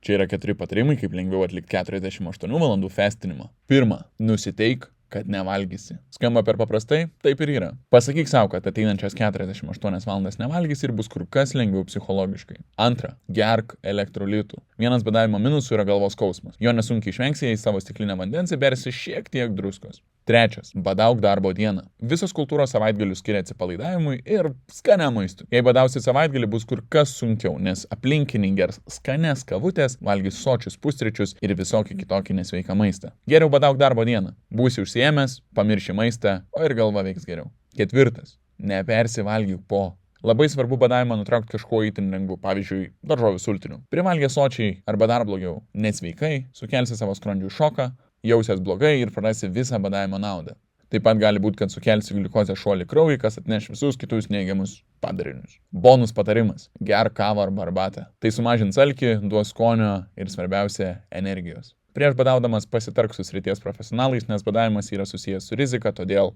Čia yra 4 patarimai, kaip lengviau atlikti 48 valandų festinimą. 1. Nusiteik, kad nevalgysi. Skamba per paprastai, taip ir yra. Pasakyk savo, kad ateinančias 48 valandas nevalgysi ir bus kur kas lengviau psichologiškai. 2. Gerk elektrolitų. Vienas badavimo minusų yra galvos skausmas. Jo nesunkiai išvengsi, jei savo stiklinę vandens įbersi šiek tiek druskos. 3. Badauk darbo dieną. Visos kultūros savaitgalių skiria atsipalaidavimui ir skaniam maistui. Jei badausi savaitgalį, bus kur kas sunkiau, nes aplinkiniai gers skanias kavutės, valgys sočius pusryčius ir visokį kitokį nesveiką maistą. Geriau badauk darbo dieną. Būsi užsiėmęs, pamirši maistą, o ir galva veiks geriau. 4. Nepersivalgyk po. Labai svarbu badavimą nutraukti kažkuo itin lengvu, pavyzdžiui, daržovių sultinių. Privalgę sočiai arba dar blogiau, nesveikai, sukelsi savo skrandžiui šoką, jausies blogai ir prarasi visą badavimo naudą. Taip pat gali būti, kad sukelsi gliukozės šuolį kraujy, kas atneš visus kitus neigiamus padarinius. Bonus patarimas - gerk kavą arba arbatą. Tai sumažins alkį, duos skonio ir svarbiausia - energijos. Prieš badaudamas pasitark su srities profesionalais, nes badavimas yra susijęs su rizika, todėl